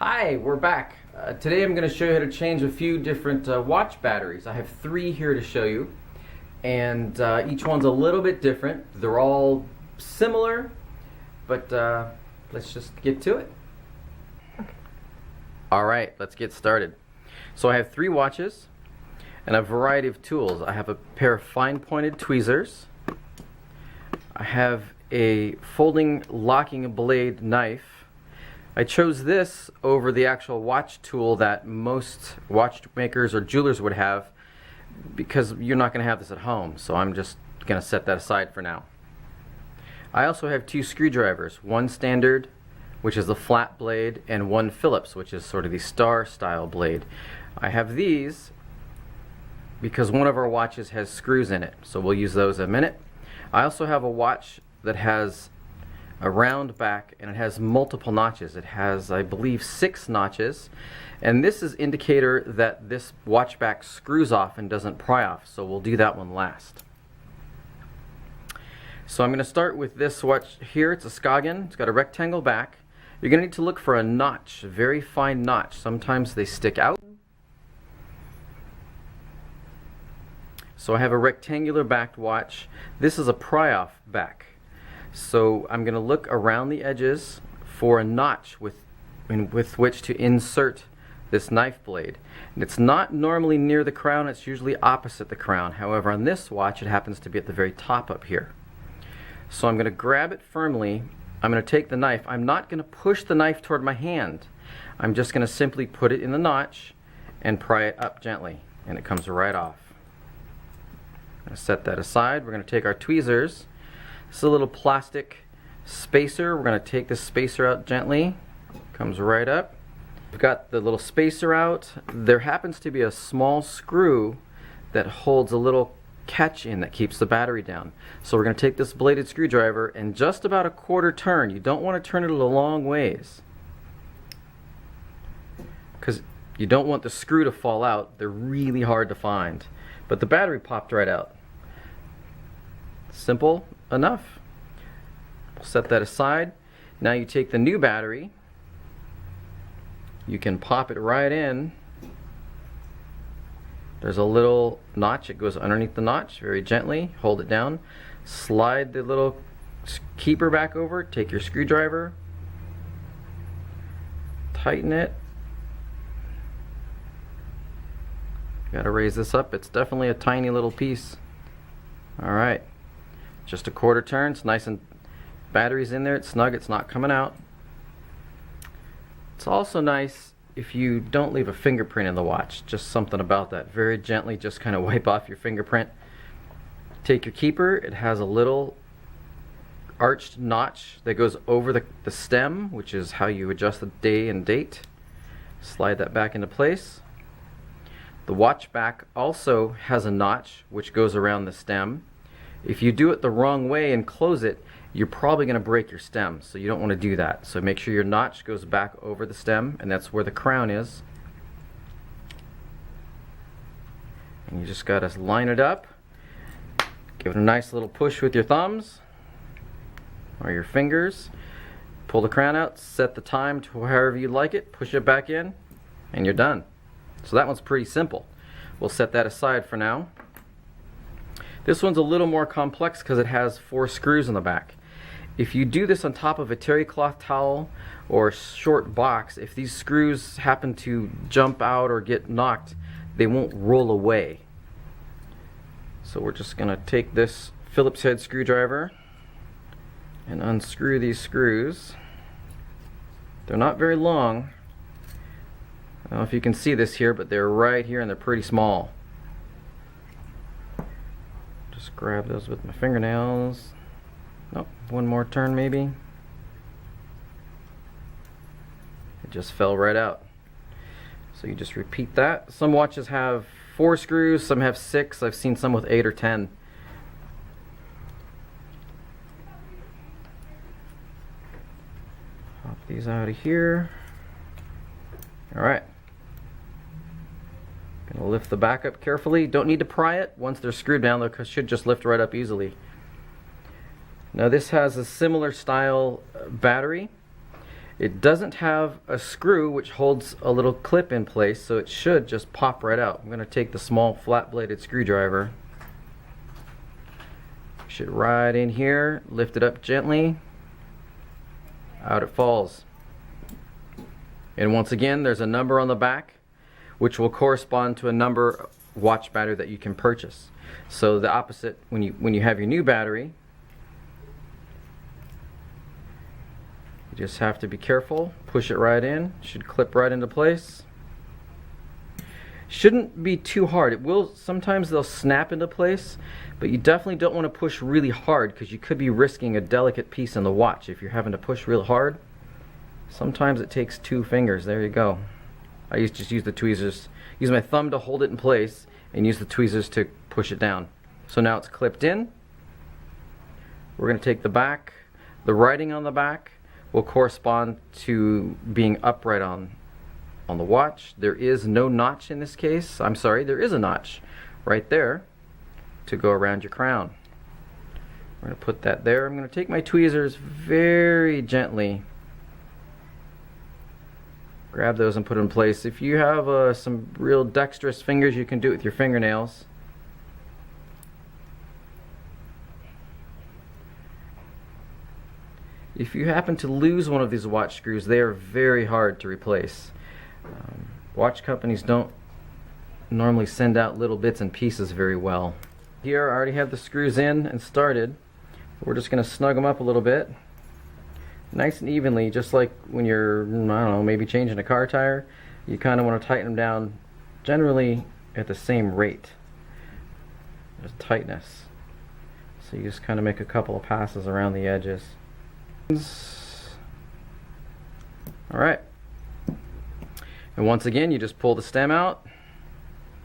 Hi, we're back. Today I'm going to show you how to change a few different watch batteries. I have 3 here to show you, and each one's a little bit different. They're all similar, but let's just get to it. Alright, let's get started. So I have 3 watches and a variety of tools. I have a pair of fine-pointed tweezers. I have a folding locking blade knife. I chose this over the actual watch tool that most watchmakers or jewelers would have because you're not going to have this at home, so I'm just going to set that aside for now. I also have 2 screwdrivers, one standard, which is the flat blade, and one Phillips, which is sort of the star style blade. I have these because one of our watches has screws in it, so we'll use those in a minute. I also have a watch that has a round back and it has multiple notches. It has, I believe, 6 notches, and this is indicator that this watch back screws off and doesn't pry off, so we'll do that one last. So I'm going to start with this watch here. It's a Skagen. It's got a rectangle back. You're going to need to look for a notch, a very fine notch. Sometimes they stick out. So I have a rectangular backed watch. This is a pry off back. So I'm going to look around the edges for a notch with which to insert this knife blade. And it's not normally near the crown, it's usually opposite the crown. However, on this watch it happens to be at the very top up here. So I'm going to grab it firmly. I'm going to take the knife. I'm not going to push the knife toward my hand. I'm just going to simply put it in the notch and pry it up gently, and it comes right off. I'm going to set that aside. We're going to take our tweezers. This is a little plastic spacer. We're going to take this spacer out gently. Comes right up. We've got the little spacer out. There happens to be a small screw that holds a little catch in that keeps the battery down. So we're going to take this bladed screwdriver and just about a quarter turn. You don't want to turn it a long ways because you don't want the screw to fall out. They're really hard to find. But the battery popped right out. Simple enough. We'll set that aside. Now you take the new battery. You can pop it right in. There's a little notch. It goes underneath the notch very gently. Hold it down. Slide the little keeper back over. Take your screwdriver. Tighten it. Got to raise this up. It's definitely a tiny little piece. Alright. Just a quarter turn. It's nice and battery's in there. It's snug. It's not coming out. It's also nice if you don't leave a fingerprint in the watch. Just something about that. Very gently just kind of wipe off your fingerprint. Take your keeper. It has a little arched notch that goes over the stem, which is how you adjust the day and date. Slide that back into place. The watch back also has a notch which goes around the stem. If you do it the wrong way and close it, you're probably going to break your stem, so you don't want to do that. So make sure your notch goes back over the stem, and that's where the crown is. And you just got to line it up. Give it a nice little push with your thumbs or your fingers. Pull the crown out, set the time to however you like it, push it back in, and you're done. So that one's pretty simple. We'll set that aside for now. This one's a little more complex because it has 4 screws in the back. If you do this on top of a terry cloth towel or short box, if these screws happen to jump out or get knocked, they won't roll away. So we're just going to take this Phillips head screwdriver and unscrew these screws. They're not very long. I don't know if you can see this here, but they're right here and they're pretty small. Just grab those with my fingernails. Nope, one more turn maybe. It just fell right out. So you just repeat that. Some watches have 4 screws, some have 6. I've seen some with 8 or 10. Pop these out of here. Alright. Gonna lift the back up carefully. Don't need to pry it. Once they're screwed down, they should just lift right up easily. Now this has a similar style battery. It doesn't have a screw which holds a little clip in place, so it should just pop right out. I'm going to take the small flat-bladed screwdriver, push it right in here, lift it up gently, out it falls. And once again, there's a number on the back which will correspond to a number watch battery that you can purchase. So the opposite, when you have your new battery, you just have to be careful, push it right in, should clip right into place. Shouldn't be too hard. It will, sometimes they'll snap into place, but you definitely don't want to push really hard because you could be risking a delicate piece in the watch if you're having to push real hard. Sometimes it takes 2 fingers. There you go. I just use the tweezers, use my thumb to hold it in place and use the tweezers to push it down. So now it's clipped in. We're going to take the back. The writing on the back will correspond to being upright on the watch. There is no notch in this case. I'm sorry, there is a notch right there to go around your crown. We're going to put that there. I'm going to take my tweezers very gently, grab those and put them in place. If you have some real dexterous fingers, you can do it with your fingernails. If you happen to lose one of these watch screws, they are very hard to replace. Watch companies don't normally send out little bits and pieces very well. Here I already have the screws in and started. We're just going to snug them up a little bit, nice and evenly, just like when you're, I don't know, maybe changing a car tire. You kind of want to tighten them down generally at the same rate as tightness. So you just kind of make a couple of passes around the edges. Alright, and once again you just pull the stem out,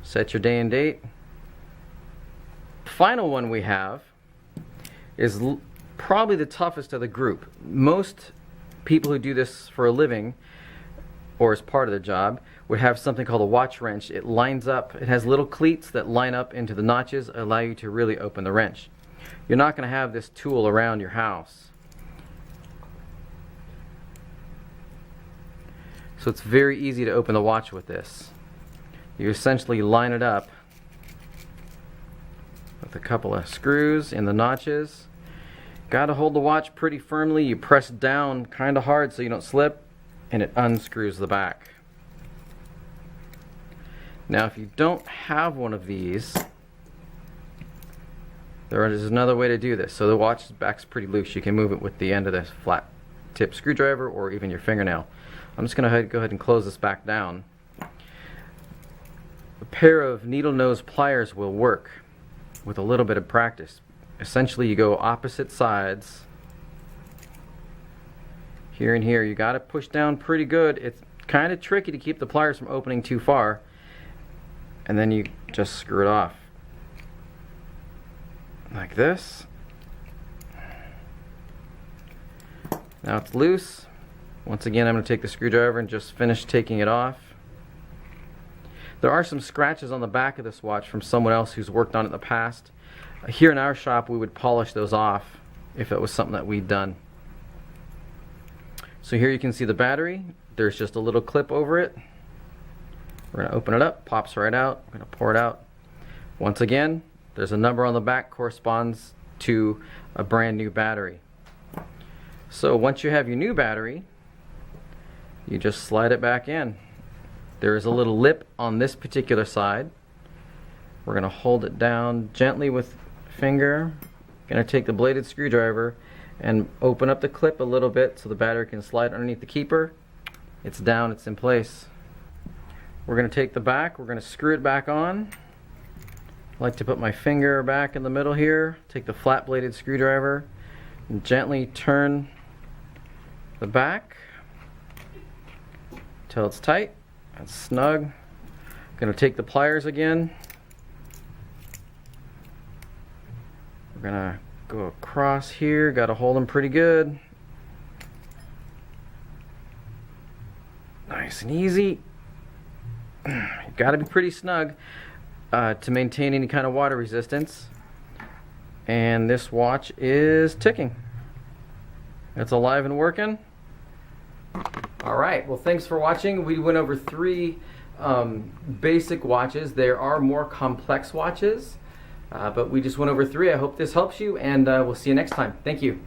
set your day and date. The final one we have is probably the toughest of the group. Most people who do this for a living or as part of their job would have something called a watch wrench. It lines up, it has little cleats that line up into the notches, allow you to really open the wrench. You're not going to have this tool around your house. So it's very easy to open the watch with this. You essentially line it up with a couple of screws in the notches. Got to hold the watch pretty firmly. You press down kind of hard so you don't slip, and it unscrews the back. Now if you don't have one of these, there is another way to do this. So the watch back's pretty loose. You can move it with the end of the flat tip screwdriver or even your fingernail. I'm just going to go ahead and close this back down. A pair of needle nose pliers will work with a little bit of practice. Essentially you go opposite sides, here and here. You got to push down pretty good. It's kind of tricky to keep the pliers from opening too far, and then you just screw it off like this. Now it's loose. Once again, I'm going to take the screwdriver and just finish taking it off. There are some scratches on the back of this watch from someone else who's worked on it in the past. Here in our shop, we would polish those off if it was something that we'd done. So here you can see the battery. There's just a little clip over it. We're going to open it up, pops right out. We're going to pour it out. Once again, there's a number on the back, corresponds to a brand new battery. So once you have your new battery, you just slide it back in. There is a little lip on this particular side. We're going to hold it down gently with finger. Going to take the bladed screwdriver and open up the clip a little bit so the battery can slide underneath the keeper. It's down, it's in place. We're going to take the back, we're going to screw it back on. I like to put my finger back in the middle here, take the flat bladed screwdriver and gently turn the back until it's tight and snug. I'm going to take the pliers again. We're going to go across here, got to hold them pretty good. Nice and easy. You've got to be pretty snug to maintain any kind of water resistance. And this watch is ticking. It's alive and working. All right, well, thanks for watching. We went over 3 basic watches. There are more complex watches, but we just went over 3. I hope this helps you, and we'll see you next time. Thank you.